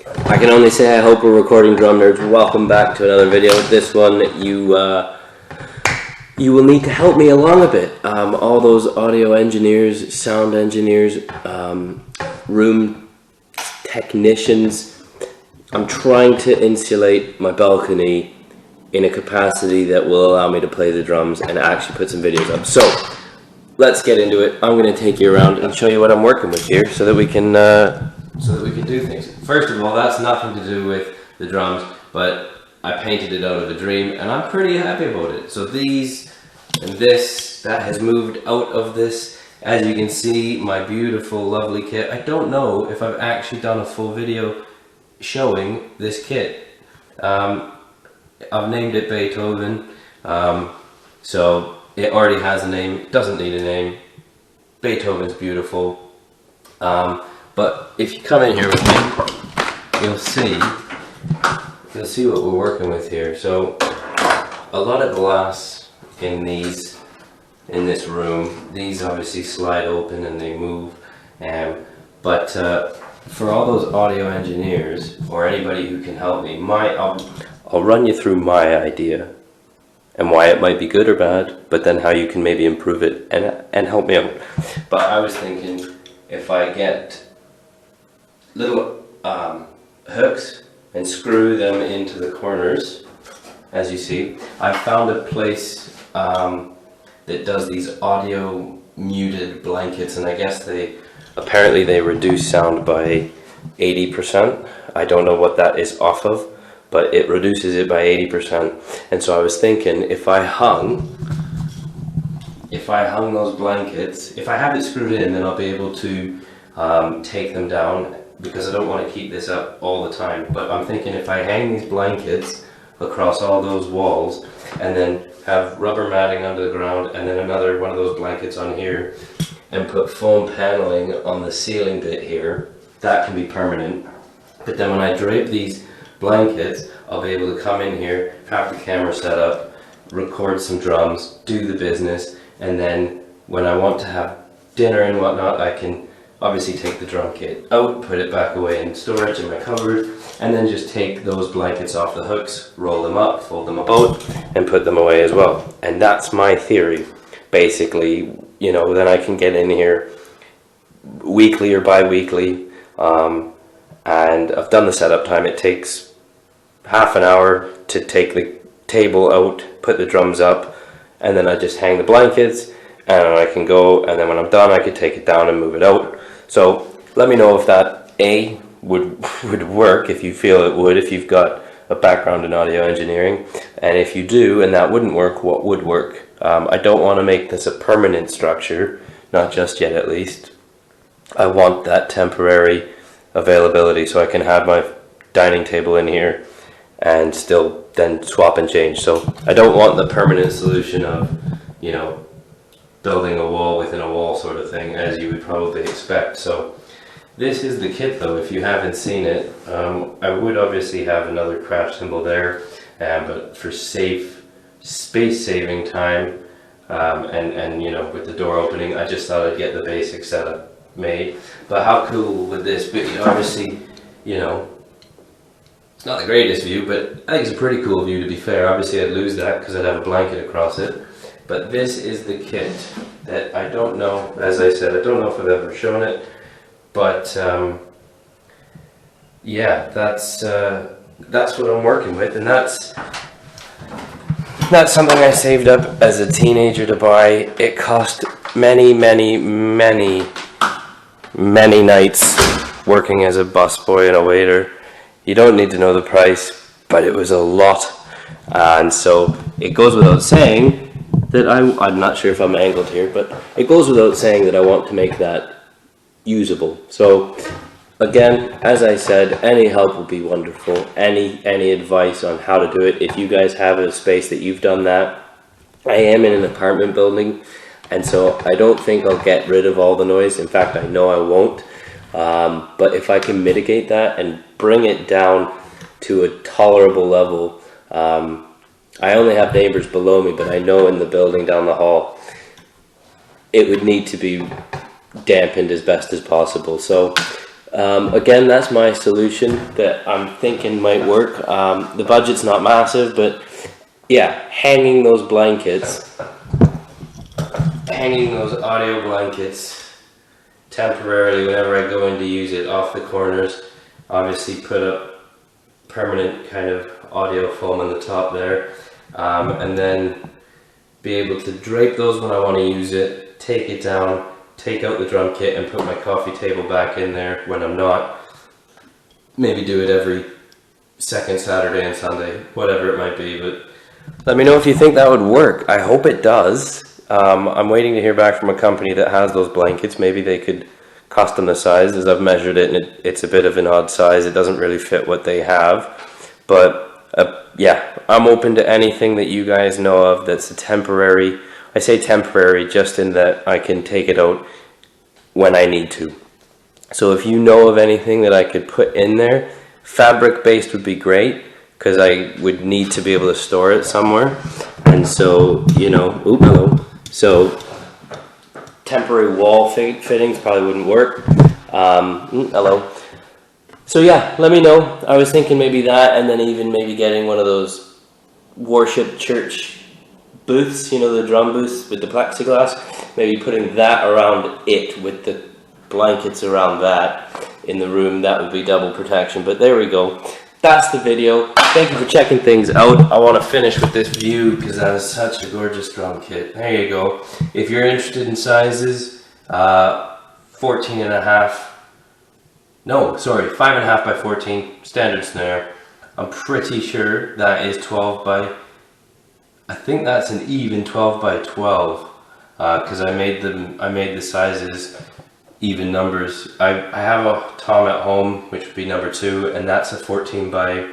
I can only say I hope we're recording, drum nerds. Welcome back to another video. This one, you will need to help me along a bit. All those audio engineers, sound engineers, room technicians. I'm trying to insulate my balcony in a capacity that will allow me to play the drums and actually put some videos up. So let's get into it. I'm going to take you around and show you what I'm working with here, so that we can do things. First of all, that's nothing to do with the drums, but I painted it out of a dream, and I'm pretty happy about it. So these and this, that has moved out of this. As you can see, my beautiful, lovely kit. I don't know if I've actually done a full video showing this kit. I've named it Beethoven, so it already has a name. It doesn't need a name. Beethoven's beautiful. But if you come in here with me, you'll see what we're working with here. So a lot of glass in this room. These obviously slide open and they move. But for all those audio engineers or anybody who can help me, I'll run you through my idea and why it might be good or bad, but then how you can maybe improve it and help me out. But I was thinking, if I get little hooks and screw them into the corners, as you see, I found a place that does these audio muted blankets, and I guess apparently they reduce sound by 80%. I don't know what that is off of, but it reduces it by 80%. And so I was thinking, if I hung those blankets, if I have it screwed in, then I'll be able to take them down, because I don't want to keep this up all the time. But I'm thinking, if I hang these blankets across all those walls and then have rubber matting under the ground and then another one of those blankets on here and put foam paneling on the ceiling bit here, that can be permanent. But then when I drape these blankets, I'll be able to come in here, have the camera set up, record some drums, do the business, and then when I want to have dinner and whatnot, I can obviously take the drum kit out, put it back away in storage in my cupboard, and then just take those blankets off the hooks, roll them up, fold them about, and put them away as well. And that's my theory. Basically, you know, then I can get in here weekly or bi-weekly, and I've done the setup time. It takes half an hour to take the table out, put the drums up, and then I just hang the blankets, and I can go, and then when I'm done, I could take it down and move it out. So let me know if that would work, if you feel it would, if you've got a background in audio engineering, and if you do and that wouldn't work, what would work. I don't want to make this a permanent structure, not just yet at least. I want that temporary availability so I can have my dining table in here and still then swap and change. So I don't want the permanent solution of, you know, building a wall within a wall sort of thing, as you would probably expect. So this is the kit though, if you haven't seen it. I would obviously have another crash cymbal there, but for space saving time, and you know, with the door opening, I just thought I'd get the basic setup made. But how cool would this be? Obviously, you know, it's not the greatest view, but I think it's a pretty cool view, to be fair. Obviously I'd lose that because I'd have a blanket across it. But this is the kit that I don't know, as I said, I don't know if I've ever shown it, but yeah, that's what I'm working with, and that's something I saved up as a teenager to buy. It cost many nights working as a busboy and a waiter. You don't need to know the price, but it was a lot, and so it goes without saying that I'm not sure if I'm angled here, but it goes without saying that I want to make that usable. So again, as I said, any help would be wonderful. Any advice on how to do it. If you guys have a space that you've done that, I am in an apartment building, and so I don't think I'll get rid of all the noise. In fact, I know I won't. But if I can mitigate that and bring it down to a tolerable level, I only have neighbors below me, but I know in the building down the hall, it would need to be dampened as best as possible. So Again, that's my solution that I'm thinking might work. The budget's not massive, but yeah, hanging those audio blankets temporarily whenever I go in to use it off the corners. Obviously put up permanent kind of audio foam on the top there, and then be able to drape those when I want to use it, take it down, take out the drum kit and put my coffee table back in there when I'm not. Maybe do it every second Saturday and Sunday, whatever it might be, but let me know if you think that would work. I hope it does. I'm waiting to hear back from a company that has those blankets. Maybe they could custom the size, as I've measured it, and it's a bit of an odd size. It doesn't really fit what they have, but yeah, I'm open to anything that you guys know of that's a temporary. I say temporary just in that I can take it out when I need to. So if you know of anything that I could put in there, fabric based would be great, because I would need to be able to store it somewhere. And so, you know, hello. So temporary wall fittings probably wouldn't work. Hello. So yeah, let me know. I was thinking maybe that, and then even maybe getting one of those worship church booths, you know, the drum booths with the plexiglass, maybe putting that around it with the blankets around that in the room. That would be double protection. But there we go. That's the video. Thank you for checking things out. I want to finish with this view because that is such a gorgeous drum kit. There you go. If you're interested in sizes, 5.5 by 14 standard snare. I'm pretty sure that is 12 by, I think that's an even 12 by 12, because I made the sizes even numbers. I have a tom at home, which would be number 2, and that's a 14 by,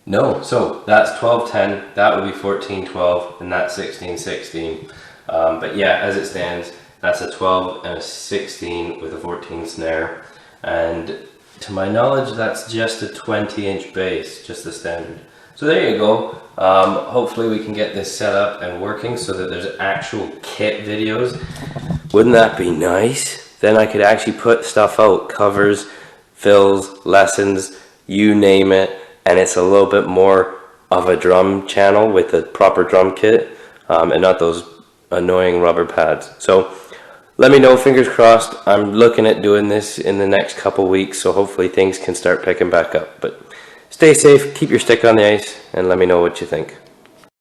no, so that's 12-10, that would be 14-12, and that's 16-16. But yeah, as it stands, that's a 12 and a 16 with a 14 snare, and to my knowledge that's just a 20-inch bass, just the standard. So there you go. Hopefully we can get this set up and working so that there's actual kit videos. Wouldn't that be nice? Then I could actually put stuff out, covers, fills, lessons, you name it, and it's a little bit more of a drum channel with a proper drum kit, and not those annoying rubber pads. So let me know, fingers crossed. I'm looking at doing this in the next couple weeks, so hopefully things can start picking back up. But stay safe, keep your stick on the ice, and let me know what you think.